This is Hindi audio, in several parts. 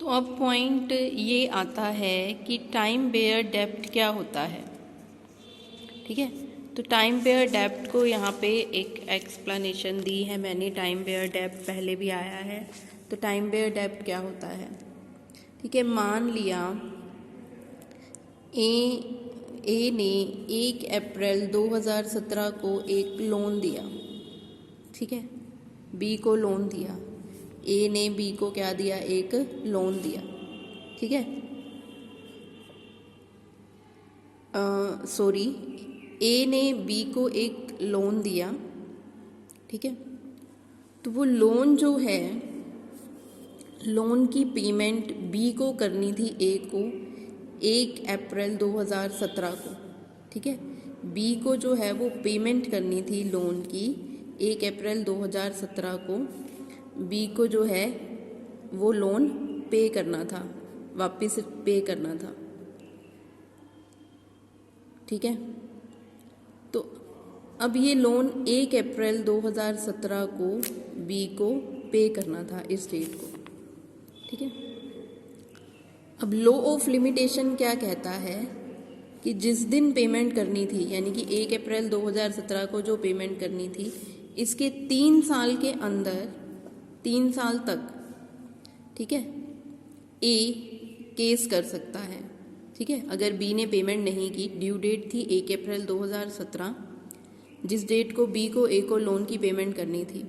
तो अब पॉइंट ये आता है कि टाइम बेयर डेब्ट क्या होता है। ठीक है, तो टाइम बेयर डेब्ट को यहाँ पे एक एक्सप्लेनेशन दी है मैंने। टाइम बेयर डेब्ट पहले भी आया है। तो टाइम बेयर डेब्ट क्या होता है। ठीक है, मान लिया ए ने 1 अप्रैल 2017 को एक लोन दिया। ठीक है, बी को लोन दिया। ए ने बी को क्या दिया, एक लोन दिया। ठीक है, सॉरी, ए ने बी को एक लोन दिया। ठीक है, तो वो लोन जो है, लोन की पेमेंट बी को करनी थी ए को 1 अप्रैल 2017 को। ठीक है, बी को जो है वो पेमेंट करनी थी लोन की 1 अप्रैल 2017 को। बी को जो है वो लोन पे करना था, वापस पे करना था। ठीक है, तो अब ये लोन 1 अप्रैल 2017 को बी को पे करना था इस डेट को। ठीक है, अब लॉ ऑफ लिमिटेशन क्या कहता है कि जिस दिन पेमेंट करनी थी, यानी कि 1 अप्रैल 2017 को जो पेमेंट करनी थी, इसके 3 साल के अंदर, 3 साल तक, ठीक है, ए केस कर सकता है। ठीक है, अगर बी ने पेमेंट नहीं की, ड्यू डेट थी 1 अप्रैल 2017, जिस डेट को बी को ए को लोन की पेमेंट करनी थी।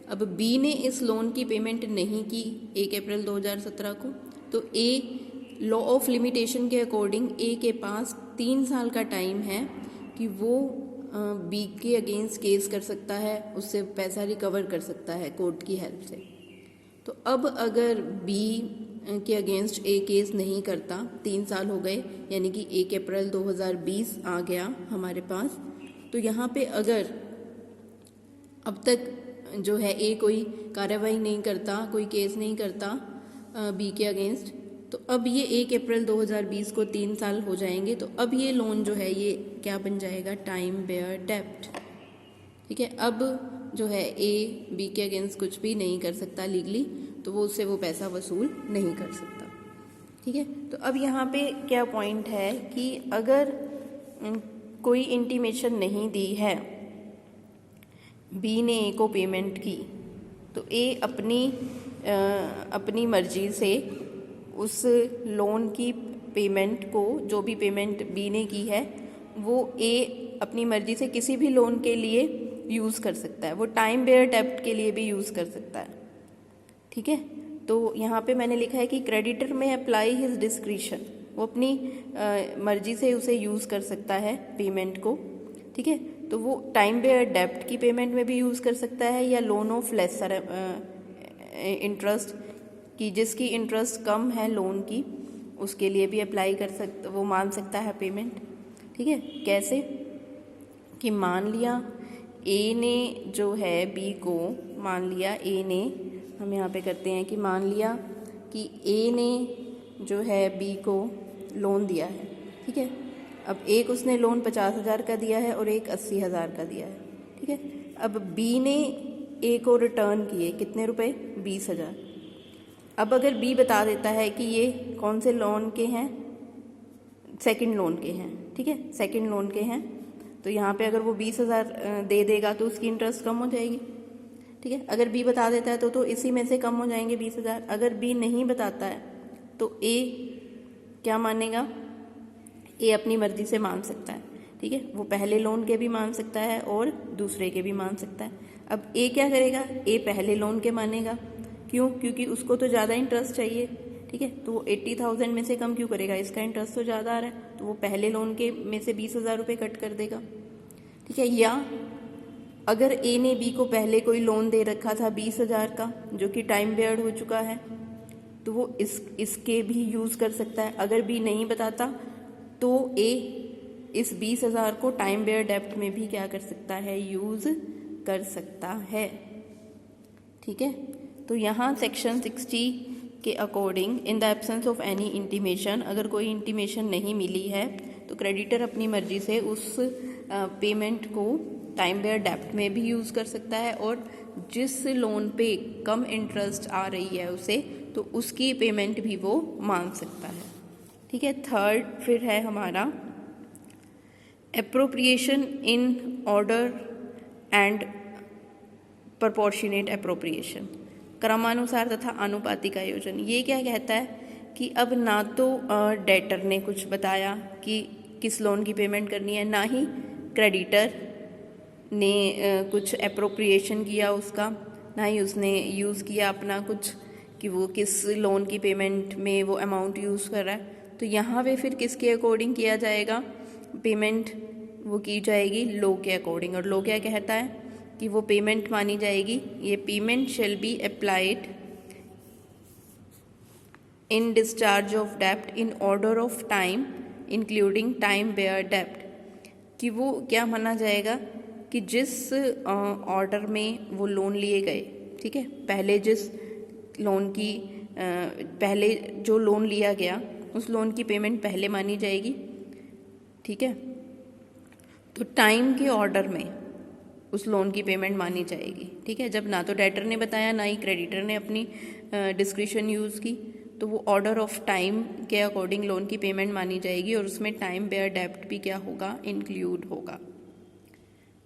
अब बी ने इस लोन की पेमेंट नहीं की 1 अप्रैल 2017 को, तो ए लॉ ऑफ लिमिटेशन के अकॉर्डिंग ए के पास 3 साल का टाइम है कि वो बी के अगेंस्ट केस कर सकता है, उससे पैसा रिकवर कर सकता है कोर्ट की हेल्प से। तो अब अगर बी के अगेंस्ट ए केस नहीं करता, 3 साल हो गए, यानी कि 1 अप्रैल 2020 आ गया हमारे पास, तो यहाँ पे अगर अब तक जो है ए कोई कार्रवाई नहीं करता, कोई केस नहीं करता बी के अगेंस्ट, तो अब ये 1 अप्रैल 2020 को 3 साल हो जाएंगे। तो अब ये लोन जो है ये क्या बन जाएगा, टाइम बेयर डेब्ट। ठीक है, अब जो है ए बी के अगेंस्ट कुछ भी नहीं कर सकता लीगली, तो वो उससे वो पैसा वसूल नहीं कर सकता। ठीक है, तो अब यहाँ पे क्या पॉइंट है कि अगर कोई इंटीमेशन नहीं दी है, बी ने ए को पेमेंट की, तो ए अपनी मर्जी से उस लोन की पेमेंट को, जो भी पेमेंट बी ने की है, वो ए अपनी मर्जी से किसी भी लोन के लिए यूज़ कर सकता है। वो टाइम बेयर डेब्ट के लिए भी यूज़ कर सकता है। ठीक है, तो यहाँ पे मैंने लिखा है कि क्रेडिटर में अप्लाई हिज डिस्क्रिशन, वो अपनी मर्जी से उसे यूज़ कर सकता है पेमेंट को। ठीक है, तो वो टाइम बेयर डेब्ट की पेमेंट में भी यूज़ कर सकता है, या लोन ऑफ लेसर इंटरेस्ट की, जिसकी इंटरेस्ट कम है लोन की, उसके लिए भी अप्लाई कर सकता, वो मान सकता है पेमेंट। ठीक है, कैसे कि मान लिया ए ने जो है बी को, मान लिया ए ने, हम यहाँ पे करते हैं कि मान लिया कि ए ने जो है बी को लोन दिया है। ठीक है, अब एक उसने लोन 50,000 का दिया है और एक 80,000 का दिया है। ठीक है, अब बी ने ए को रिटर्न किए कितने रुपए, 20,000। अब अगर बी बता देता है कि ये कौन से लोन के हैं, सेकंड लोन के हैं। ठीक है, सेकंड लोन के हैं, तो यहाँ पे अगर वो 20,000 दे देगा तो उसकी इंटरेस्ट कम हो जाएगी। ठीक है, अगर बी बता देता है तो इसी में से कम हो जाएंगे 20,000। अगर बी नहीं बताता है तो ए क्या मानेगा, ए अपनी मर्जी से मान सकता है। ठीक है, वो पहले लोन के भी मान सकता है और दूसरे के भी मान सकता है। अब ए क्या करेगा, ए पहले लोन के मानेगा। क्यों, क्योंकि उसको तो ज़्यादा इंटरेस्ट चाहिए। ठीक है, तो वो 80,000 में से कम क्यों करेगा, इसका इंटरेस्ट तो ज़्यादा आ रहा है, तो वो पहले लोन के में से 20,000 रुपये कट कर देगा। ठीक है, या अगर ए ने बी को पहले कोई लोन दे रखा था 20,000 का, जो कि टाइम बेयर्ड हो चुका है, तो वो इसके भी यूज़ कर सकता है। अगर बी नहीं बताता तो ए इस 20,000 को टाइम बेयर डेब्ट में भी क्या कर सकता है, यूज़ कर सकता है। ठीक है, तो यहाँ सेक्शन 60 के according, in the absence of any intimation, अगर कोई इंटीमेशन नहीं मिली है तो क्रेडिटर अपनी मर्जी से उस पेमेंट को टाइम बेयर डेब्ट में भी यूज़ कर सकता है, और जिस लोन पे कम इंटरेस्ट आ रही है उसे, तो उसकी पेमेंट भी वो मांग सकता है। ठीक है। थर्ड फिर है हमारा appropriation in order and proportionate appropriation, क्रमानुसार तथा आनुपातिक आयोजन। ये क्या कहता है कि अब ना तो डेटर ने कुछ बताया कि किस लोन की पेमेंट करनी है, ना ही क्रेडिटर ने कुछ एप्रोप्रिएशन किया उसका, ना ही उसने यूज़ किया अपना कुछ कि वो किस लोन की पेमेंट में वो अमाउंट यूज़ कर रहा है। तो यहाँ पे फिर किसके अकॉर्डिंग किया जाएगा पेमेंट, वो की जाएगी लॉ के अकॉर्डिंग। और लॉ क्या कहता है कि वो पेमेंट मानी जाएगी, ये payment shall be applied in discharge of डेब्ट in order of time including time bear डेब्ट, कि वो क्या माना जाएगा कि जिस ऑर्डर में वो लोन लिए गए, ठीक है, पहले जिस लोन की पहले जो लोन लिया गया उस लोन की पेमेंट पहले मानी जाएगी। ठीक है। तो टाइम के ऑर्डर में उस लोन की पेमेंट मानी जाएगी। ठीक है। जब ना तो डेटर ने बताया ना ही क्रेडिटर ने अपनी डिस्क्रिशन यूज़ की, तो वो ऑर्डर ऑफ टाइम के अकॉर्डिंग लोन की पेमेंट मानी जाएगी, और उसमें टाइम बेयर डेब्ट भी क्या होगा, इंक्लूड होगा।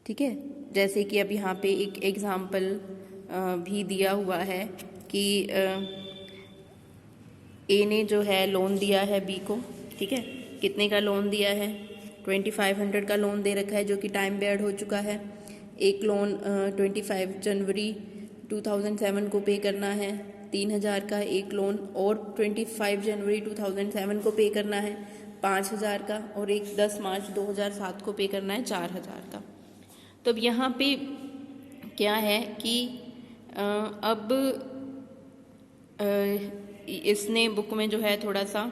ठीक है। जैसे कि अब यहाँ पे एक एग्जाम्पल भी दिया हुआ है कि ए ने जो है लोन दिया है बी को। ठीक है। कितने का लोन दिया है, 2500 का लोन दे रखा है जो कि टाइम बेयर्ड हो चुका है। एक लोन 25 जनवरी 2007 को पे करना है 3000 का, एक लोन और 25 जनवरी 2007 को पे करना है 5000 का, और एक 10 मार्च 2007 को पे करना है 4000 का। तो अब यहाँ पे क्या है कि अब इसने बुक में जो है थोड़ा सा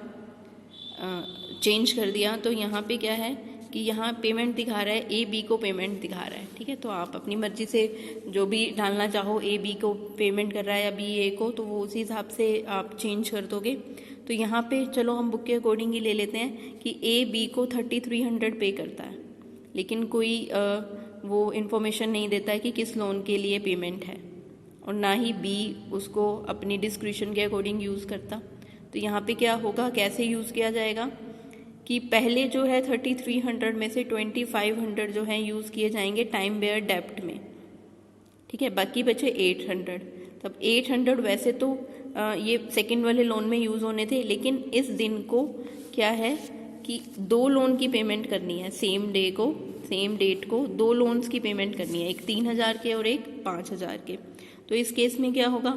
चेंज कर दिया। तो यहाँ पे क्या है कि यहाँ पेमेंट दिखा रहा है, ए बी को पेमेंट दिखा रहा है। ठीक है। तो आप अपनी मर्जी से जो भी डालना चाहो, ए बी को पेमेंट कर रहा है या बी ए को, तो वो उसी हिसाब से आप चेंज कर दोगे। तो यहाँ पे चलो हम बुक के अकॉर्डिंग ही ले लेते हैं कि ए बी को 3300 पे करता है, लेकिन कोई वो इन्फॉर्मेशन नहीं देता है कि किस लोन के लिए पेमेंट है, और ना ही बी उसको अपनी डिस्क्रिशन के अकॉर्डिंग यूज़ करता। तो यहाँ पे क्या होगा, कैसे यूज़ किया जाएगा कि पहले जो है 3300 में से 2500 जो है यूज़ किए जाएंगे टाइम बेयर डेब्ट में। ठीक है। बाकी बचे 800। तब 800 वैसे तो ये सेकंड वाले लोन में यूज़ होने थे, लेकिन इस दिन को क्या है कि 2 लोन की पेमेंट करनी है, सेम डेट को 2 लोन्स की पेमेंट करनी है, एक 3000 के और एक 5000 के। तो इस केस में क्या होगा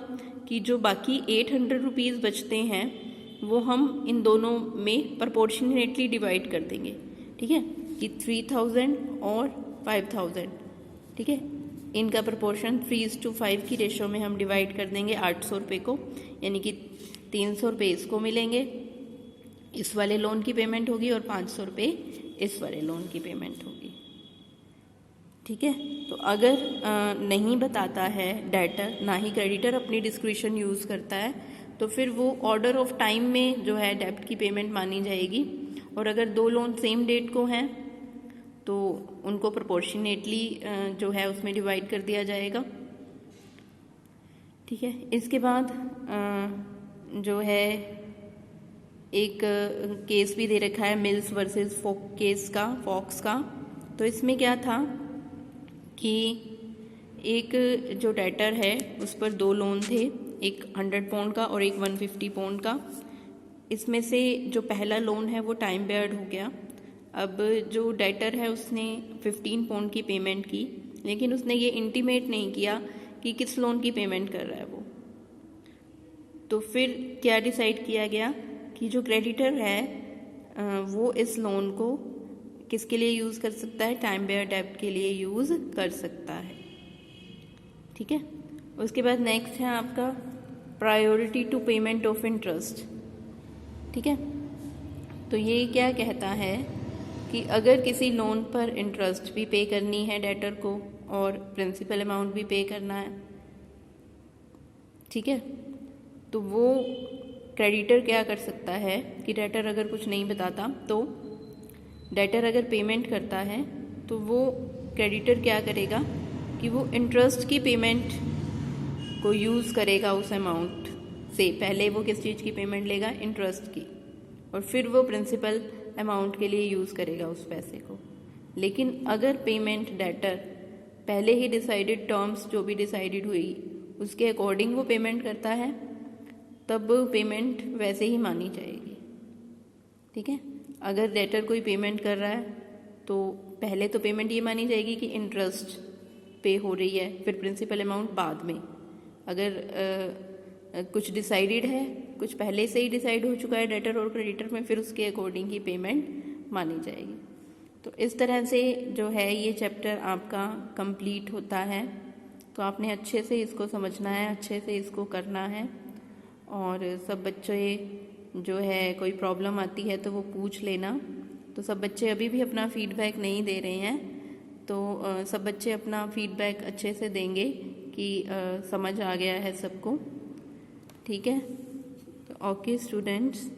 कि जो बाकी 800 रुपीज़ बचते हैं वो हम इन दोनों में प्रपोर्शनेटली डिवाइड कर देंगे। ठीक है। कि 3000 और 5000, ठीक है, इनका प्रपोर्शन 3:5 की रेशो में हम डिवाइड कर देंगे 800 रुपये को, यानी कि 300 रुपये इसको मिलेंगे, इस वाले लोन की पेमेंट होगी, और 500 रुपये इस वाले लोन की पेमेंट होगी। ठीक है। तो अगर नहीं बताता है डेटर, ना ही क्रेडिटर अपनी डिस्क्रिशन यूज़ करता है, तो फिर वो ऑर्डर ऑफ टाइम में जो है डेब्ट की पेमेंट मानी जाएगी। और अगर 2 लोन सेम डेट को हैं तो उनको प्रोपोर्शनेटली जो है उसमें डिवाइड कर दिया जाएगा। ठीक है। इसके बाद जो है एक केस भी दे रखा है मिल्स वर्सेस फॉक्स का। तो इसमें क्या था कि एक जो डेटर है उस पर 2 लोन थे, एक 100 पाउंड का और एक 150 पाउंड का। इसमें से जो पहला लोन है वो टाइम बेयर्ड हो गया। अब जो डेटर है उसने 15 पाउंड की पेमेंट की, लेकिन उसने ये इंटीमेट नहीं किया कि किस लोन की पेमेंट कर रहा है वो। तो फिर क्या डिसाइड किया गया कि जो क्रेडिटर है वो इस लोन को किसके लिए यूज़ कर सकता है, टाइम बेयर डेब्ट के लिए यूज़ कर सकता है। ठीक है। उसके बाद नेक्स्ट है आपका priority to payment of interest. ठीक है। तो ये क्या कहता है कि अगर किसी लोन पर इंटरेस्ट भी पे करनी है डेटर को और प्रिंसिपल अमाउंट भी पे करना है, ठीक है, तो वो क्रेडिटर क्या कर सकता है कि डेटर अगर कुछ नहीं बताता तो डेटर अगर पेमेंट करता है तो वो क्रेडिटर क्या करेगा कि वो इंटरेस्ट की पेमेंट को यूज़ करेगा उस अमाउंट से। पहले वो किस चीज़ की पेमेंट लेगा, इंटरेस्ट की, और फिर वो प्रिंसिपल अमाउंट के लिए यूज़ करेगा उस पैसे को। लेकिन अगर पेमेंट डेटर पहले ही डिसाइडेड टर्म्स जो भी डिसाइडेड हुई उसके अकॉर्डिंग वो पेमेंट करता है, तब पेमेंट वैसे ही मानी जाएगी। ठीक है, अगर डेटर कोई पेमेंट कर रहा है तो पहले तो पेमेंट ये मानी जाएगी कि इंटरेस्ट पे हो रही है, फिर प्रिंसिपल अमाउंट बाद में। अगर कुछ डिसाइडेड है, कुछ पहले से ही डिसाइड हो चुका है डेटर और क्रेडिटर में, फिर उसके अकॉर्डिंग ही पेमेंट मानी जाएगी। तो इस तरह से जो है ये चैप्टर आपका कंप्लीट होता है। तो आपने अच्छे से इसको समझना है, अच्छे से इसको करना है। और सब बच्चे जो है कोई प्रॉब्लम आती है तो वो पूछ लेना। तो सब बच्चे अभी भी अपना फीडबैक नहीं दे रहे हैं, तो सब बच्चे अपना फीडबैक अच्छे से देंगे कि समझ आ गया है सबको। ठीक है, तो ओके स्टूडेंट्स।